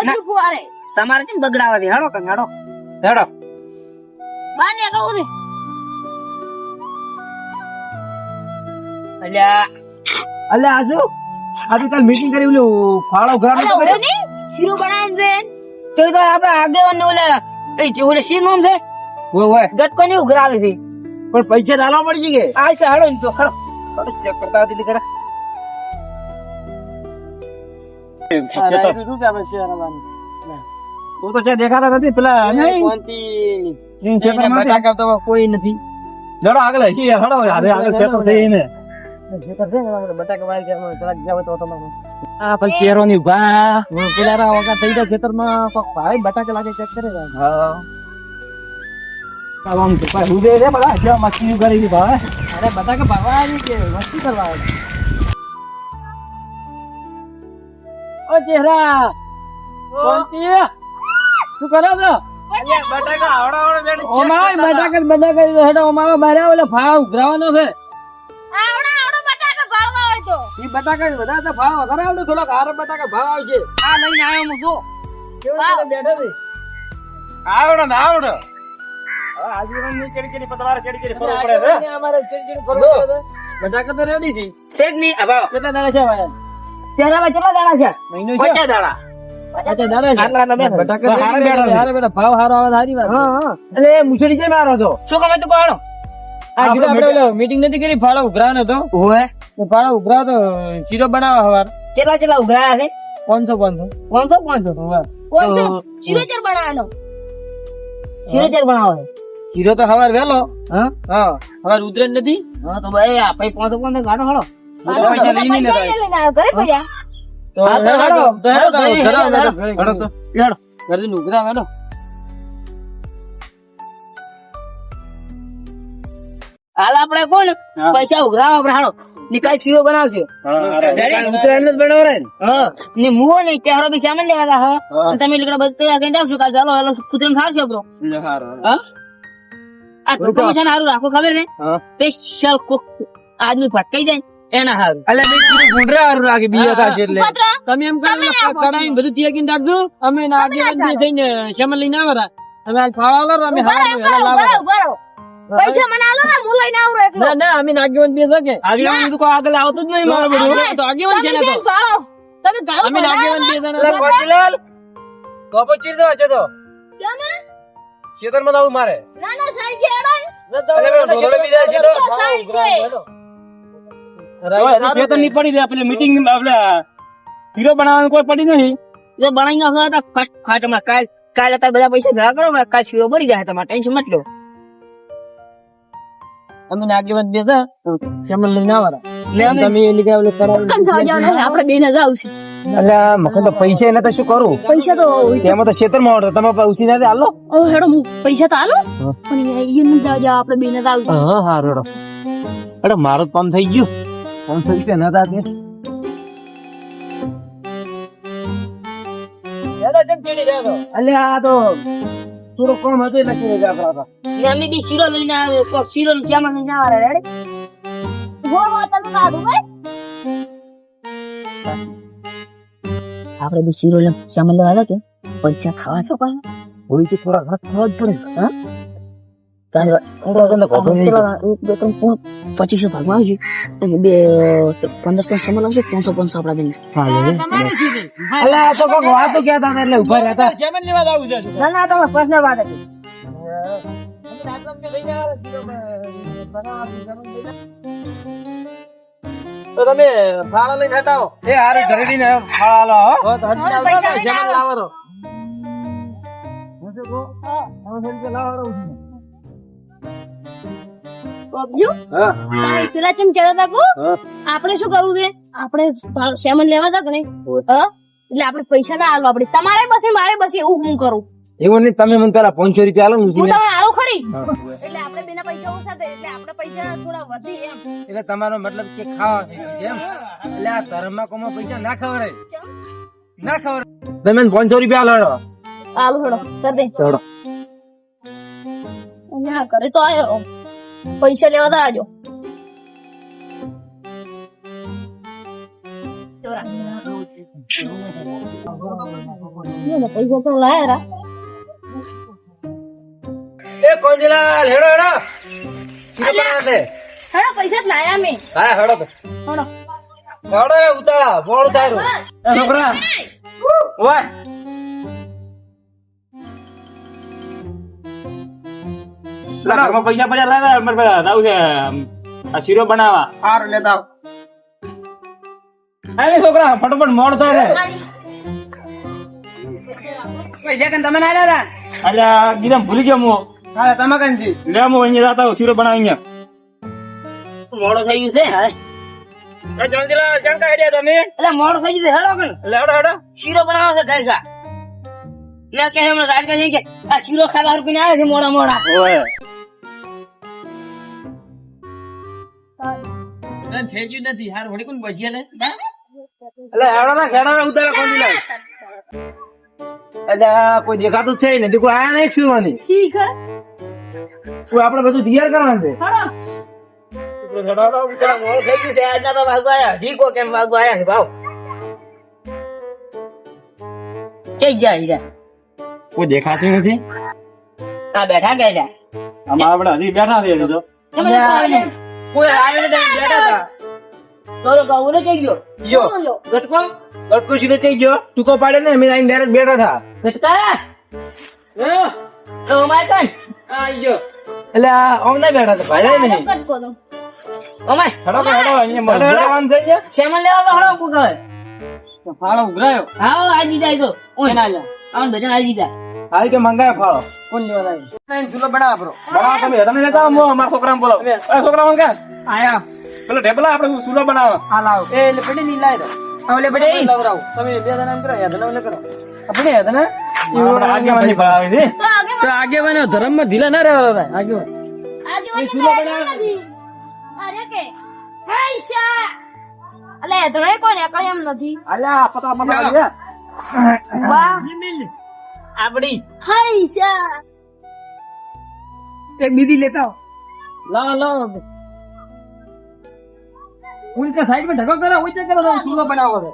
બધું ફુવારે તમારે કેમ બગડાવા દે? હેડો કે હેડો હેડો. બાર નીકળવું છે. અલ્યા આજુ કાલ મીટિંગ કરી ઓલું ફાળો ઘરાનો તો ઓલે નહીં શીરો બનાવવાનું છે. તો આપડે આગેવાન ને ઓલે ઓલે શી નામ છે? ઓય ગટકો ને ઉઘરાવી છે. પણ પૈસા તો આલવા પડી ગઈ આ છે હેડો ને તો ખડો ચેક કરતા હતી કરે તો છે દેખાતા નથી પેલા બટાકા તો કોઈ નથી. જડો આગળ છે હડો આગળ ખેતર છે એને બટાકા વાળી ગયા થોડાક જાવ તો તમારો આ પછી કેરો ની ભા પેલા વગા થઈ જાય ખેતરમાં કોક ભાઈ બટાકા લાગે ચેક કરે હા આમ તો ભાઈ હુદે રે બડા જો મસ્તી કરી દી ભાઈ અરે બટાકા ભાવા આવી કે મસ્તી કરવા આવી ઓ ચહેરા કોંતી શું કરો છો બટાકા આવડા બેન ઓ માય બટાકા હેડો ઓમાવા બારે ઓલે ભાવ ઉઘરાવાનો છે આવડો બટાકા ભાળવા હોય તો ઈ બટાકા વધારે તો ભાવ વધારે આવડે થોડોક હારે બટાકા ભાવ આવશે આ લઈને આવ્યો હું જો કેવો બેઠો છે આવડો ને આવડો આજુબાજુ ની ચડી પતવારે ચડી ફરવું પડે છે અમારે ચડી ફરવું પડે બટાકા તો રેડી છે શેક ની આવા કેટલા દાડા છે ભાઈ તેરામાં કેટલા દાડા છે? મહિનો 50 દાડા. ભાવ હારો આવે સારી વાત એટલે મુસળી કેમ આવ્યો હતો શું ગમે તું કોણ? આપણે મીટિંગ નથી કરી ફાળો ઉઘરાવાનો હતો ઓય ફાળો ઉઘરાવ તો શીરો બનાવવા હવાર કેટલા ઉઘરાયા છે? 500 500 કોણ છે શીરોચર બનાવવાનો શીરોચર બનાવો છે. શીરો તો હવાર વેલો હા હવાર ઉતરે નથી હા તો ભાઈ આપણે 500 ગાડો હળો પૈસા લઈને લઈને આવ્યો ઘરે પડ્યા તો હેડો ઉઘરાવ હેડો હાલ આપણે કોણ પૈસા ઉઘરાવ આપણે હાલો નિકાલ શીરો બનાવજો. હા ને મુઓ નહીં ત્યારે બી સામાન લેવા તા હા તમે લીકડા બધું તૈયાર કરી જાવશો કાલ ચાલો હેલો કુતરાને ખાવશો બ્રો. હા આ પ્રમોશન હારું રાખો ખબર ને સ્પેશિયલ કુક આદમી ફટકાઈ જાય એના હારું તમે એમ કરાવી બધું તૈયાર કરીને રાખજો અમે આગેવાન થઈને શેમાં લઈને આવરા અમે આજ ફાળા લો અમે બરાબર પૈસા મને આલો ને હું લઈને આવું એકલો ના અમે આગેવાન બે શકે આગેવાન તો કોઈ આગળ આવતું જ નહીં મારો બધું તો આગેવાન છે ને તો ભાળો તમે ગાળો અમે આગેવાન બે જણા કેમ ખેતરમાં આવું મારે ના ના સાઈ છે એડો સાઈ છે ખેતર ની પડી જાય પેલી મીટિંગ આપડે હીરો બનાવવાનું કોઈ પડી નથી જો બનાવી નાખો તો ફટ ફટ હમણાં કાલ અત્યારે બધા પૈસા ભેગા કરો કાલ શીરો બળી જાય તમારે ટેન્શન મત લો. અમે આગેવાન બે શેમાં લઈને આવરા લે અમે તમે એ લીધે ઓલે કરાવી કમ જાવ જાવ ને આપણે બેન જાવ છે અલ્યા મખન તો પૈસા એને તો શું કરું પૈસા તો તેમાં તો ખેતર માં ઓર્ડર તમે ઉસી ના આલો ઓ હેડો હું પૈસા તો આલો પણ ઈ ન જાવ જાવ આપણે બેન જાવ હા હા રેડો અરે મારો પમ થઈ ગયું પમ થઈ ગયું ના તાતે હેડો જમ ચડી રહ્યો અલ્યા આ તો થોડો કોમ હતો એટલે ચડી ગયા હતા ને અમે બી શીરો લઈને આવ્યો કોક શીરો ને શ્યામા લઈને આવવા રેડી ગોળ હોય તમે કાઢું ભાઈ આપણે બી શીરો લઈને શ્યામા લેવા હતા કે પૈસા ખાવા છો પાછા હોળી તો થોડા ઘણા ખાવા જ પડે હા કાલ 2500 ભાગમાં આવશે અને 1500 સામાન આવશે 500 આપડા બેન અલ્યા તો કોક વાતો કહેતા હતા એટલે ઉભા રહેતા જેમન લેવા આવું છે ના ના તમારે પર્સનલ વાત હતી તો તમે ફાળા લઈને હટાવો એ હારે ઘરે લઈને ફાળા હો તો હજી આવતા જેમન લાવરો હું જો લાવરો હા પેલા કેમ કહેતા હતા કો આપણે શું કરવું છે આપણે સેમન લેવા હતા કે નહીં હા એટલે આપણે પૈસા ના આલો આપણે તમારે બસે મારે બસે એવું હું કરું એવું નહીં તમે મને પેલા 500 રૂપિયા આલો હું તમે આલો ખરી એટલે આપણે બેના પૈસા ઓછા થાય એટલે આપણે પૈસા થોડા વધી એમ એટલે તમારો મતલબ કે ખાવા છે એમ એટલે આ ધર્મમાં કોમાં પૈસા ના ખવરાય તમે 500 રૂપિયા આલો આલો હેડો કર દે હેડો ના કરે તો આયો પૈસા લેવા તા આજો પૈસા તો લાયા એ કોંજીલાલ હેડો હેડો શીરો બનાવે છે હેડો પૈસા જ લાયા મેં હા હેડો તો હેડો હેડો એ ઉતાળા મોડું થાય રહ્યું. એ છોકરા ઓય પેલા ઘરમાં પૈસા પડ્યા લાવ્યા અમારે પેલા જાવું છે આ શીરો બનાવવા સારું લેતા આવો. હા ને છોકરા ફટોફટ મોડ થાય છે પૈસા કેમ તમે ના લેતા? અલ્યા ગીરમ ભૂલી ગયો હું હા, તમે કેમ છી? લે હું અહીંયા જતા શીરો બનાવી અહીંયા મોડું થઈ ગયું છે હવે. જોંજીલાલ જંકા હેડ્યા તમે એટલે મોડું થઈ ગયું છે હેડો કણ. હેડો હેડો શીરો બનાવો છે ગાય ગા લે કે હમણાં રાત કે આ શીરો ખાવા રૂપીને આવે છે મોડા મોડા ઓય થઈ ગયું નથી હાર વળી કોણ બજીયા લે એટલે હેડો ના ખેડો ના ઉતારે કોંજીલાલ એટલે આ કોઈ દેખાતું જ છે ને કોઈ આયા નહીં શીરવાની શીખ શું આપણે બધું તૈયાર કરવાનું છે હેડો મોડું થઈ ગયું છે આજના તો વાગવા આયા ઢીકો કેમ વાગવા આયા છે ભાવ કઈ ગયા હીરા કોઈ દેખાતું નથી આ બેઠા ગયા જા આમાં આપણે હજી બેઠા છીએ તો તમે આવે ને કોઈ આવે ને તમે બેઠા હતા. તો ગાવું ને કઈ ગયો જો ગટકો લટકો સીધો થઈ ગયો ટૂંકો પાડે ને અમે આઈને ડાયરેક્ટ બેઠા હતા ગટકા તો માય કન આઈ ગયો. એટલે આ આમ ના બેઠા હતા ભાઈ નહીં કટકો તો ઓમાય હેડો અહીંયા મરવાનું થઈ ગયા શેમન લેવા તો હળો કુ કહે ફાળો ઉઘરાયો. હા આ દીધા તો ઓય ના લે આમ ભજન આ દીધા હાલ કે મંગાય ફાળો કોણ લેવા લાવી? નહીં, ચૂલો બનાવો બરો. બનાવો તમે તમે લેતા આવો મારા છોકરાને બોલાવો એ છોકરા મંગા આયા. પેલો ઢેપલા આપણે સુલો બનાવો હા લાવો. એ એટલે પડી નહીં લાવી દો. હવે લે પડી લવરાવો. તમે બે જણા એમ કરો, યાદ ના કરો. આપણે યાદ ના? આપણે આગેવાની ભરાવી છે તો આગે તો આગેવાનો ધર્મમાં ઢીલા ના રહેવા ભાઈ. આગેવાન. આગે અરે કે પૈસા અલે ધણે કોને કઈ એમ નથી અલ્યા પતા પતા લે વાહ આપડી પૈસા એક બીજી લેતા આવો. લાવો લાવો. ઉનકે સાઈડ में ढको करो, उनके करो तो चूल्हा बनाओ है.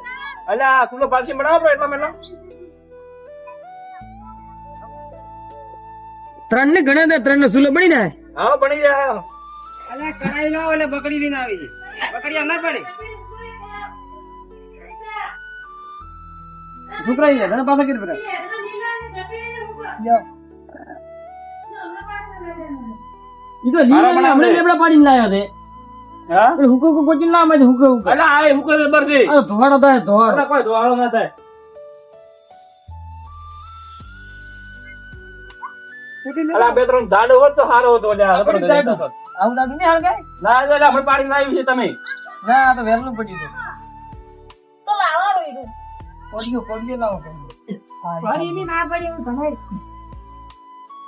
અલ્યા સુલો પાછી બનાવો એટલા મેલો ત્રણ ને ગણે દે, ત્રણ ને ચૂલો બની જાય. હા બની જાય અલે કડાઈ લાવો એટલે બકડી લઈને આવી છે. બકડી આમ ના પડે. છોકરાઈ લે, તને પાછા કેટલે પડે? ઈ તો લીલા ને હમણાં લેબડા પાડીને લાયા છે. હા એ હુકો હુકો કોચીને લાવે છે, હુકો હુકો. અલ્યા આ મુકો બરસી આ ધોવાડો થાય, ધોવાડો. અલ્યા કોઈ દોહાળો ના થાય અલ્યા બે ત્રણ દાડો હોત તો સારો હતો અલ્યા પડી જાય તો. આવું દાદુ નહીં હાલ કાંઈ? ના અલ્યા આપણે પાડી લાવી છે તમે ના, આ તો વહેલું પડ્યું છે. તો લાવા રોઈડું પડ્યું, પડ્યું લાવો.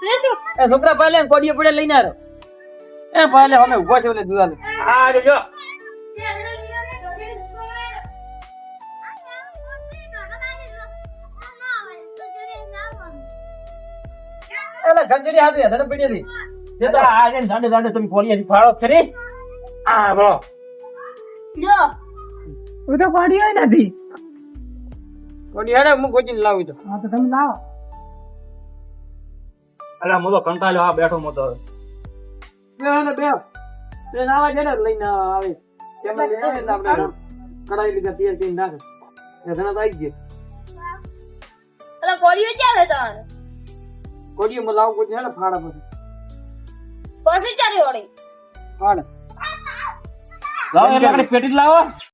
લે શું એ છોકરા પહેલે કોડીએ પડે લઈને આવ્યો. એ પહેલે અમે ઉભા છે ઓલે દિવાલે. આ જો એટલે ગંજડી હાથે ધન પડી હતી. જતા આ જે દાડે દાડે તમે ફોડી ફાળો કરી આ બરો જો હું તો પાડી હોય નથી. કોડી હેડે હું કોચીને લાવું તો. હા તો તમે લાવો. અલ્યા હું તો કંટાળ્યો આ બેઠો મો તો બે ને બે. તે નાવા જને લઈને આવે. કેમ લઈને આવે એટલે આપણે કડાઈ લીધા તેલ કરીને નાખે. એ ધન તો આવી ગયો. અલે કોડીઓ ચાલે તમારે કોડીએ માં લાવું કોચી હેડે ફાડા પછી. પછી ચાલે ઓડી ફાડ. લાવો એટલે આપણે પેટી જ લાવો